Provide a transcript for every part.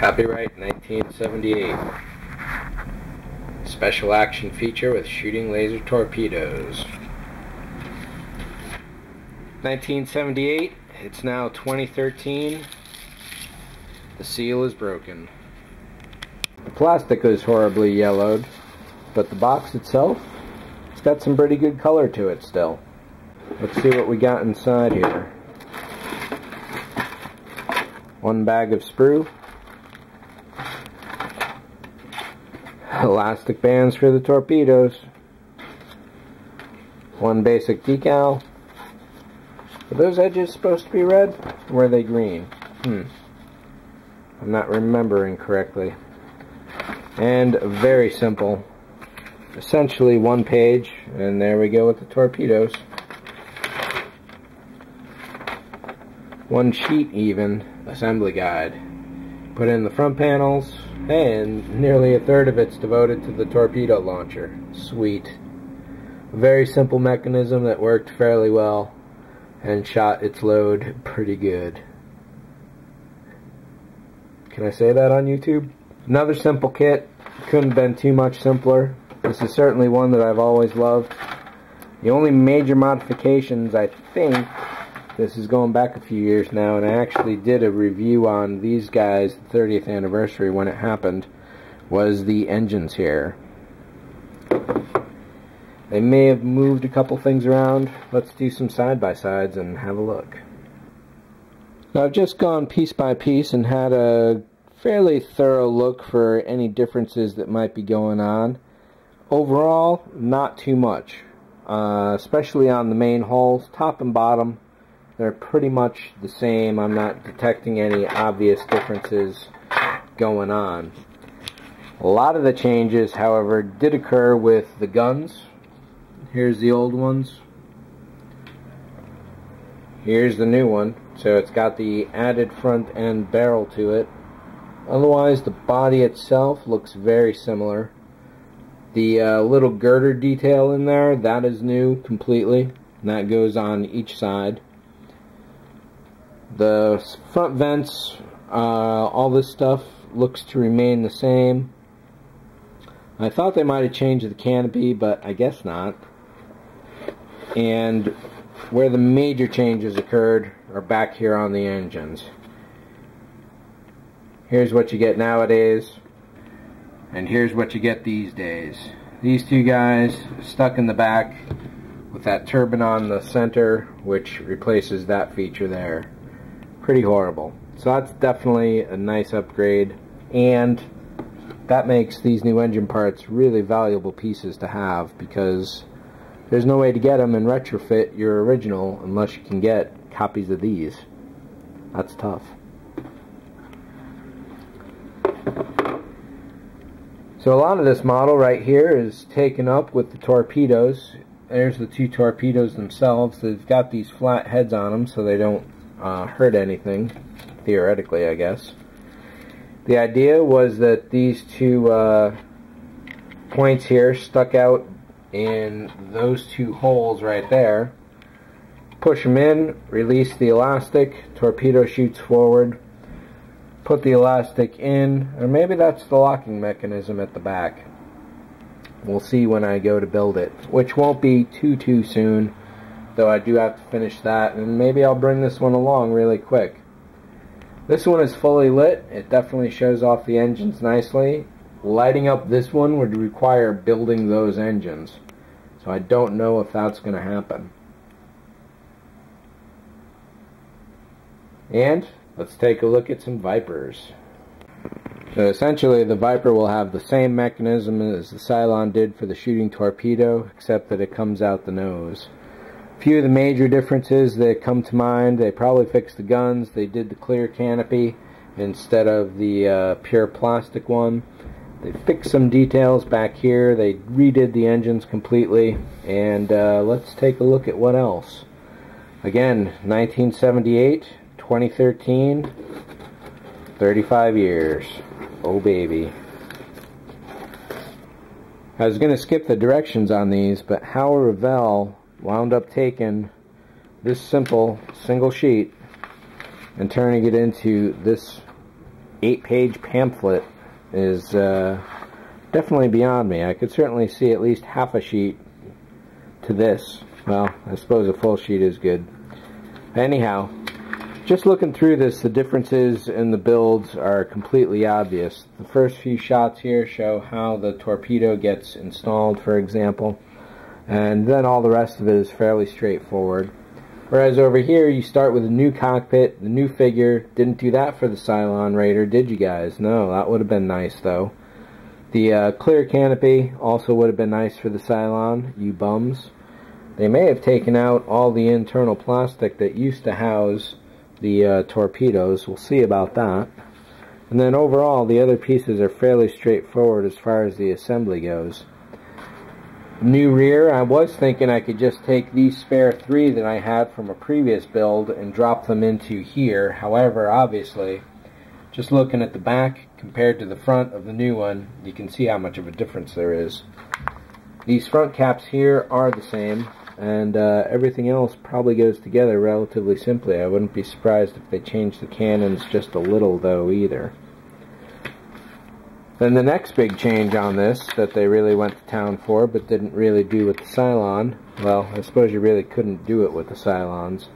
Copyright 1978. Special action feature with shooting laser torpedoes. 1978. It's now 2013. The seal is broken. The plastic is horribly yellowed, but the box itself, it's got some pretty good color to it still. Let's see what we got inside here. One bag of sprue, elastic bands for the torpedoes, one basic decal. Are those edges supposed to be red, or were they green? I'm not remembering correctly. And very simple, essentially one page, and there we go with the torpedoes. One sheet even, assembly guide. Put in the front panels, and nearly a third of it's devoted to the torpedo launcher. Sweet. A very simple mechanism that worked fairly well and shot its load pretty good. Can I say that on YouTube? Another simple kit. Couldn't have been too much simpler. This is certainly one that I've always loved. The only major modifications, I think, this is going back a few years now, and I actually did a review on these guys, the 30th anniversary when it happened, was the engines here. They may have moved a couple things around. Let's do some side-by-sides and have a look. Now, I've just gone piece by piece and had a fairly thorough look for any differences that might be going on. Overall, not too much, especially on the main hulls, top and bottom. They're pretty much the same. I'm not detecting any obvious differences going on. A lot of the changes, however, did occur with the guns. Here's the old ones. Here's the new one. So it's got the added front end barrel to it. Otherwise, the body itself looks very similar. The little girder detail in there, that is new completely. And that goes on each side. The front vents, all this stuff looks to remain the same. I thought they might have changed the canopy, but I guess not. And where the major changes occurred are back here on the engines. Here's what you get nowadays, and here's what you get these days. These two guys stuck in the back with that turbine on the center, which replaces that feature there. Pretty horrible. So that's definitely a nice upgrade, and that makes these new engine parts really valuable pieces to have, because there's no way to get them and retrofit your original unless you can get copies of these. That's tough. So a lot of this model right here is taken up with the torpedoes. There's the two torpedoes themselves. They've got these flat heads on them so they don't hurt anything, theoretically, I guess. The idea was that these two points here stuck out in those two holes right there. Push them in, release the elastic, torpedo shoots forward, put the elastic in, or maybe that's the locking mechanism at the back. We'll see when I go to build it, which won't be too soon, though I do have to finish that, and maybe I'll bring this one along really quick. This one is fully lit. It definitely shows off the engines nicely. Lighting up this one would require building those engines, so I don't know if that's going to happen. And let's take a look at some Vipers. So essentially the Viper will have the same mechanism as the Cylon did for the shooting torpedo, except that it comes out the nose. A few of the major differences that come to mind: they probably fixed the guns. They did the clear canopy instead of the pure plastic one. They fixed some details back here. They redid the engines completely. And let's take a look at what else. Again, 1978, 2013, 35 years. Oh baby. I was going to skip the directions on these, but how Revell wound up taking this simple single sheet and turning it into this 8-page pamphlet is definitely beyond me. I could certainly see at least half a sheet to this. Well, I suppose a full sheet is good. Anyhow, just looking through this, the differences in the builds are completely obvious. The first few shots here show how the torpedo gets installed, for example, and then all the rest of it is fairly straightforward. Whereas over here, you start with a new cockpit, the new figure. Didn't do that for the Cylon Raider, did you guys? No, that would have been nice, though. The clear canopy also would have been nice for the Cylon, you bums. They may have taken out all the internal plastic that used to house the torpedoes. We'll see about that. And then overall, the other pieces are fairly straightforward as far as the assembly goes. New rear, I was thinking I could just take these spare 3 that I had from a previous build and drop them into here. However, obviously, just looking at the back compared to the front of the new one, you can see how much of a difference there is. These front caps here are the same, and everything else probably goes together relatively simply. I wouldn't be surprised if they changed the cannons just a little, though, either. Then the next big change on this that they really went to town for but didn't really do with the Cylon, well, I suppose you really couldn't do it with the Cylons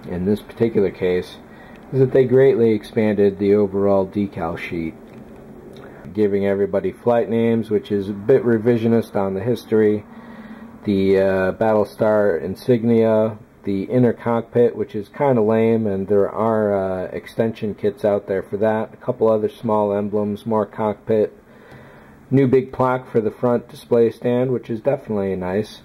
in this particular case, is that they greatly expanded the overall decal sheet, giving everybody flight names, which is a bit revisionist on the history, the Battlestar insignia, the inner cockpit, which is kind of lame, and there are extension kits out there for that, a couple other small emblems, more cockpit, new big plaque for the front display stand, which is definitely nice.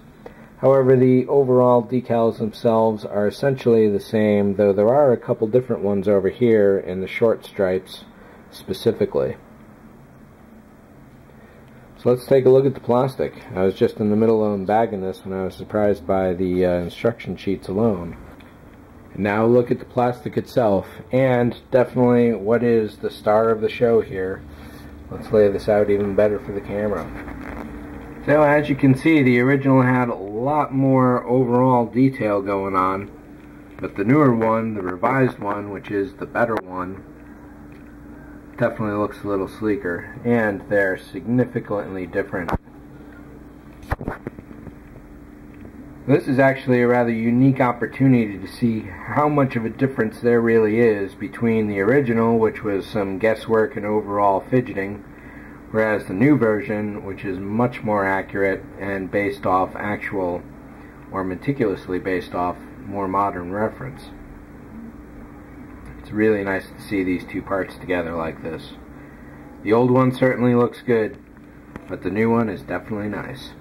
However, the overall decals themselves are essentially the same, though there are a couple different ones over here in the short stripes specifically. So let's take a look at the plastic. I was just in the middle of unbagging this when I was surprised by the instruction sheets alone. And now look at the plastic itself, and definitely what is the star of the show here. Let's lay this out even better for the camera. So as you can see, the original had a lot more overall detail going on, but the newer one, the revised one, which is the better one, definitely looks a little sleeker, and they're significantly different. This is actually a rather unique opportunity to see how much of a difference there really is between the original, which was some guesswork and overall fidgeting, whereas the new version, which is much more accurate and based off actual, or meticulously based off, more modern reference. It's really nice to see these two parts together like this. The old one certainly looks good, but the new one is definitely nice.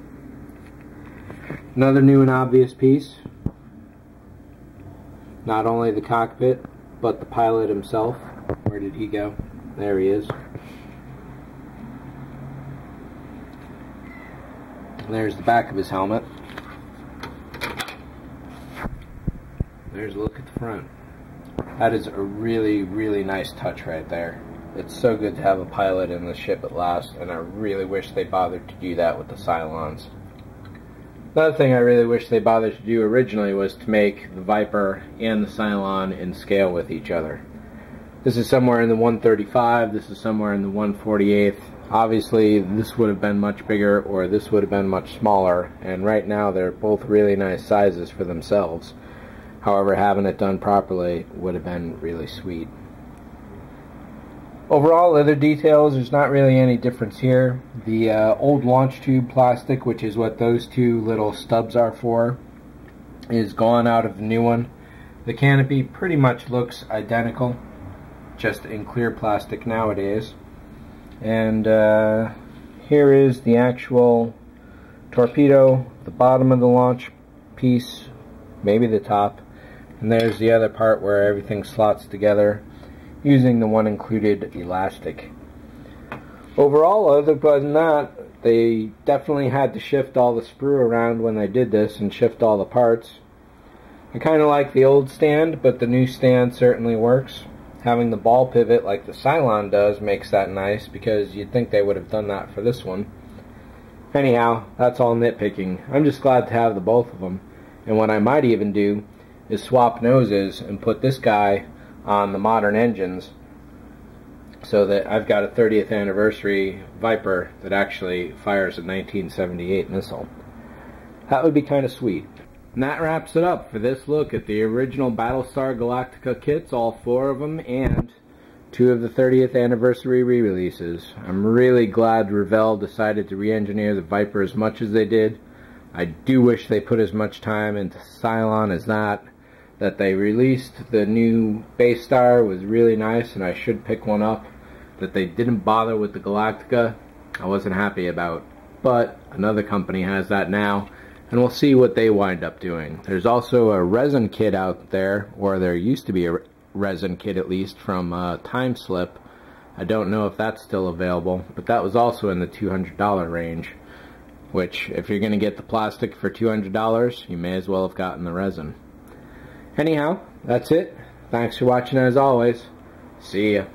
Another new and obvious piece, not only the cockpit, but the pilot himself. Where did he go? There he is. And there's the back of his helmet. There's a look at the front. That is a really, really nice touch right there. It's so good to have a pilot in the ship at last, and I really wish they bothered to do that with the Cylons. Another thing I really wish they bothered to do originally was to make the Viper and the Cylon in scale with each other. This is somewhere in the 135, this is somewhere in the 148th. Obviously, this would have been much bigger, or this would have been much smaller, and right now they're both really nice sizes for themselves. However, having it done properly would have been really sweet. Overall, other details, there's not really any difference here. The old launch tube plastic, which is what those two little stubs are for, is gone out of the new one. The canopy pretty much looks identical, just in clear plastic nowadays. And here is the actual torpedo, the bottom of the launch piece, maybe the top. And there's the other part where everything slots together using the one included elastic. Overall, other than that, they definitely had to shift all the sprue around when they did this and shift all the parts. I kind of like the old stand, but the new stand certainly works. Having the ball pivot like the Cylon does makes that nice, because you'd think they would have done that for this one. Anyhow, that's all nitpicking. I'm just glad to have the both of them. And what I might even do is swap noses and put this guy on the modern engines so that I've got a 30th anniversary Viper that actually fires a 1978 missile. That would be kind of sweet. And that wraps it up for this look at the original Battlestar Galactica kits, all 4 of them, and 2 of the 30th anniversary re-releases. I'm really glad Revell decided to re-engineer the Viper as much as they did. I do wish they put as much time into Cylon as that. That they released the new Base Star was really nice, and I should pick one up. That they didn't bother with the Galactica, I wasn't happy about. But another company has that now, and we'll see what they wind up doing. There's also a resin kit out there, or there used to be a resin kit at least, from Time Slip. I don't know if that's still available, but that was also in the $200 range. Which, if you're going to get the plastic for $200, you may as well have gotten the resin. Anyhow, that's it. Thanks for watching as always. See ya.